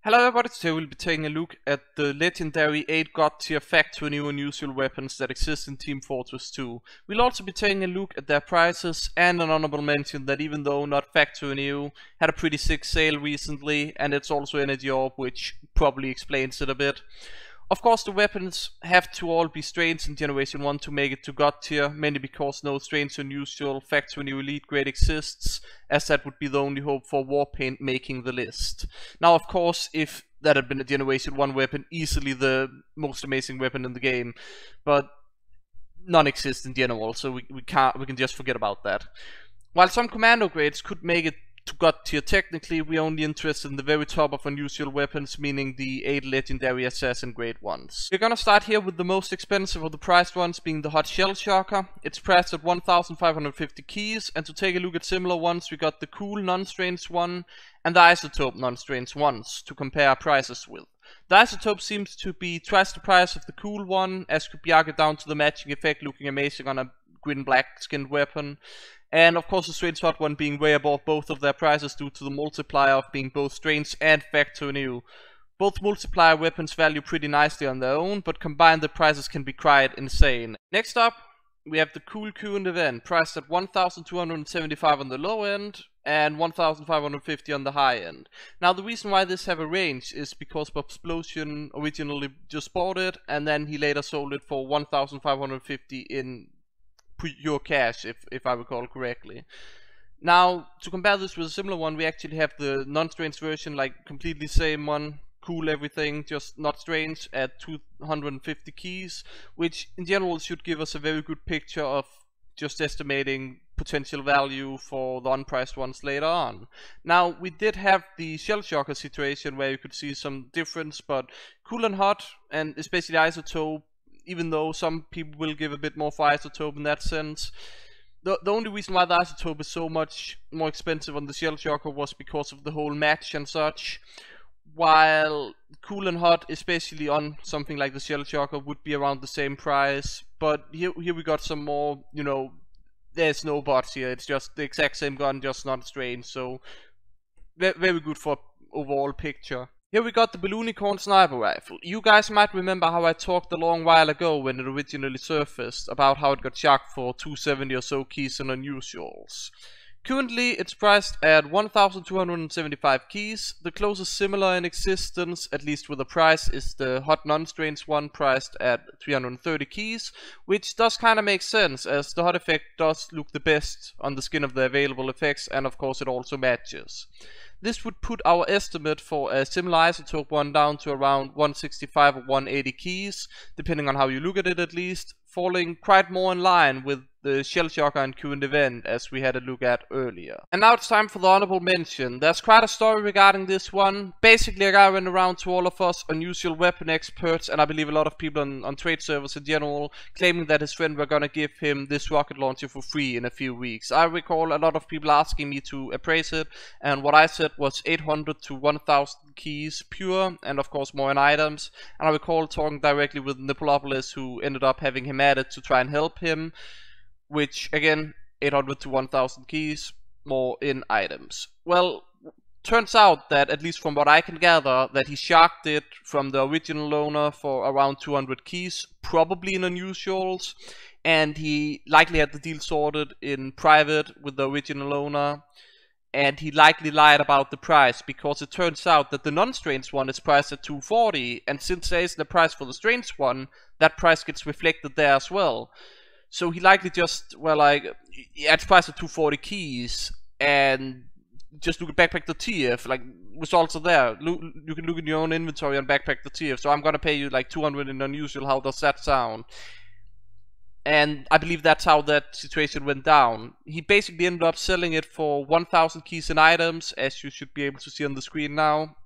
Hello everybody, today we'll be taking a look at the legendary 8 Godtier factory new unusual weapons that exist in Team Fortress 2. We'll also be taking a look at their prices and an honorable mention that even though not factory new, had a pretty sick sale recently, and it's also energy orb, which probably explains it a bit. Of course, the weapons have to all be strange in Generation 1 to make it to God tier, mainly because no strange unusual factory new elite grade exists, as that would be the only hope for Warpaint making the list. Now, of course, if that had been a Generation 1 weapon, easily the most amazing weapon in the game, but none exist in general, so we can just forget about that. While some commando grades could make it to God tier, technically we're only interested in the very top of unusual weapons, meaning the 8 legendary assassin grade ones. We're gonna start here with the most expensive of the priced ones, being the Hot Shell Shocker. It's priced at 1,550 keys, and to take a look at similar ones, we got the cool non-strange one and the isotope non-strange ones to compare prices with. The isotope seems to be twice the price of the cool one, as could be argued down to the matching effect looking amazing on a green black skinned weapon. And of course the strange hot one being way above both of their prices due to the multiplier of being both strange and factory new. Both multiplier weapons value pretty nicely on their own, but combined the prices can be quite insane. Next up, we have the cool current event, priced at 1,275 on the low end and 1,550 on the high end. Now the reason why this have a range is because Explosion originally just bought it, and then he later sold it for 1,550 in pure cash, if I recall correctly. Now, to compare this with a similar one, we actually have the non-strange version, like completely same one, cool everything, just not strange, at 250 keys, which in general should give us a very good picture of just estimating potential value for the unpriced ones later on. Now, we did have the Shell Shocker situation where you could see some difference, but cool and hot, and especially isotope, even though some people will give a bit more for isotope in that sense. The only reason why the isotope is so much more expensive on the Shell Shocker was because of the whole match and such, while cool and hot, especially on something like the Shell Shocker, would be around the same price. But here we got some more, there's no bots here, it's just the exact same gun, just not strange, so very good for overall picture. Here we got the Balloonicorn Sniper Rifle. You guys might remember how I talked a long while ago when it originally surfaced about how it got shocked for 270 or so keys and unusuals. Currently it's priced at 1,275 keys. The closest similar in existence, at least with a price, is the Hot Non-Strange one priced at 330 keys, which does kinda make sense as the hot effect does look the best on the skin of the available effects, and of course it also matches. This would put our estimate for a similar isotope one down to around 165 or 180 keys, depending on how you look at it at least, falling quite more in line with the Shell Shocker and current event as we had a look at earlier. And now it's time for the honorable mention. There's quite a story regarding this one. Basically a guy went around to all of us unusual weapon experts, and I believe a lot of people on trade servers in general, claiming that his friend were gonna give him this rocket launcher for free in a few weeks. I recall a lot of people asking me to appraise it, and what I said was 800 to 1,000 keys pure, and of course more in items. And I recall talking directly with Nipolopolis, who ended up having him added to try and help him, which again, 800 to 1,000 keys, more in items. Well, turns out that, at least from what I can gather, that he sharked it from the original owner for around 200 keys, probably in unusuals, and he likely had the deal sorted in private with the original owner, and he likely lied about the price, because it turns out that the non-strange one is priced at 240, and since there isn't a price for the strange one, that price gets reflected there as well. So he likely just, it's priced at 240 keys, and just look at Backpack.tf, results are there. You can look in your own inventory on Backpack.tf, so I'm gonna pay you like 200 in unusual, how does that sound? And I believe that's how that situation went down. He basically ended up selling it for 1,000 keys and items, as you should be able to see on the screen now.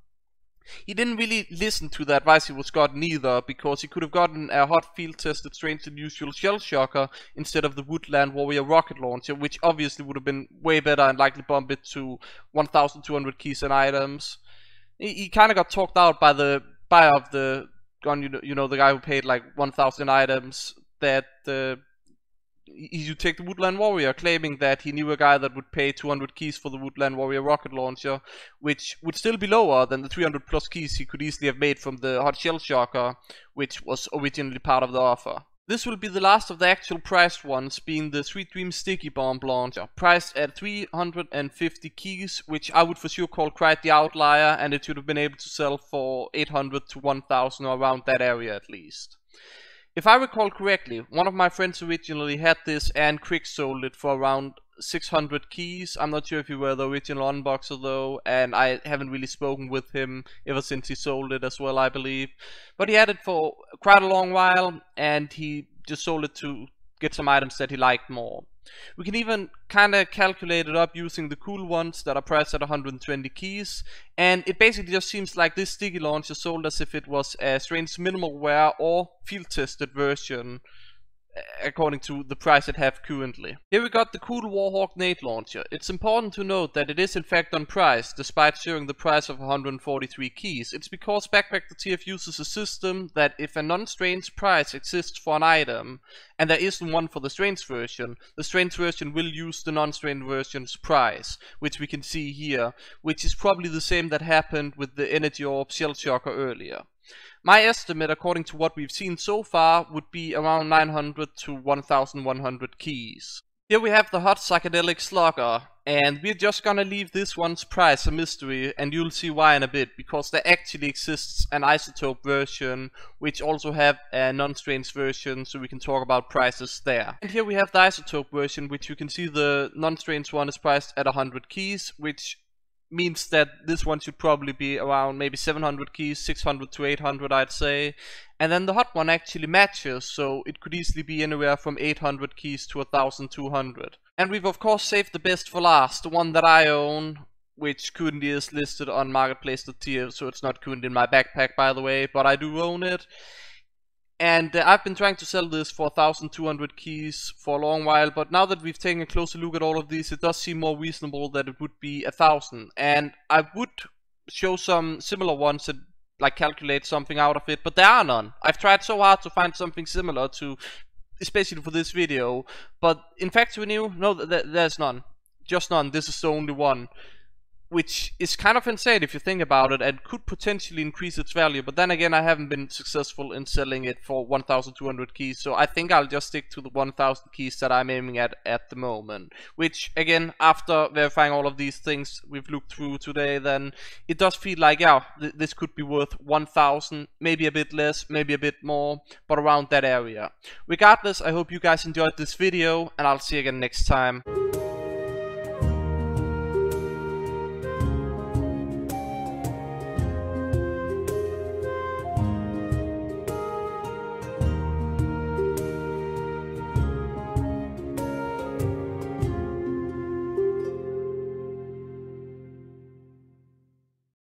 He didn't really listen to the advice he was gotten either, because he could have gotten a hot field-tested strange unusual Shell Shocker instead of the Woodland Warrior rocket launcher, which obviously would have been way better and likely bump it to 1,200 keys and items. He kind of got talked out by the buyer of the gun, the guy who paid like 1,000 items, that you take the Woodland Warrior, claiming that he knew a guy that would pay 200 keys for the Woodland Warrior rocket launcher, which would still be lower than the 300 plus keys he could easily have made from the Hot Shell Shocker, which was originally part of the offer. This will be the last of the actual priced ones, being the Sweet Dream Sticky Bomb Launcher, priced at 350 keys, which I would for sure call quite the outlier, and it should have been able to sell for 800 to 1000 or around that area at least. If I recall correctly, one of my friends originally had this and quick sold it for around 600 keys. I'm not sure if he were the original unboxer though, and I haven't really spoken with him ever since he sold it as well, I believe. But he had it for quite a long while, and he just sold it to get some items that he liked more. We can even kinda calculate it up using the cool ones that are priced at 120 keys, and it basically just seems like this sticky launcher sold as if it was a strange minimal wear or field tested version, according to the price it have currently. Here we got the cool Warhawk nade launcher. It's important to note that it is in fact on price, despite showing the price of 143 keys. It's because Backpack the TF uses a system that if a non-strange price exists for an item, and there isn't one for the strange version, the strange version will use the non-strange version's price, which we can see here, which is probably the same that happened with the Energy Orb Shell Shocker earlier. My estimate, according to what we've seen so far, would be around 900 to 1100 keys. Here we have the Hot Psychedelic Slugger, and we're just gonna leave this one's price a mystery, and you'll see why in a bit, because there actually exists an isotope version, which also have a non-strange version, so we can talk about prices there. And here we have the isotope version, which you can see the non-strange one is priced at 100 keys, which means that this one should probably be around maybe 700 keys, 600 to 800 I'd say. And then the hot one actually matches, so it could easily be anywhere from 800 keys to 1200. And we've of course saved the best for last, the one that I own, which currently is listed on marketplace.tf, so it's not currently in my backpack by the way, but I do own it. And I've been trying to sell this for 1200 keys for a long while, but now that we've taken a closer look at all of these, it does seem more reasonable that it would be 1000. And I would show some similar ones that like calculate something out of it, but there are none. I've tried so hard to find something similar to, especially for this video, but in Factory New, no, there's none. Just none. This is the only one. Which is kind of insane if you think about it, and could potentially increase its value, but then again I haven't been successful in selling it for 1200 keys, so I think I'll just stick to the 1000 keys that I'm aiming at the moment. Which again, after verifying all of these things we've looked through today, then it does feel like, yeah, this could be worth 1000, maybe a bit less, maybe a bit more, but around that area. Regardless, I hope you guys enjoyed this video, and I'll see you again next time.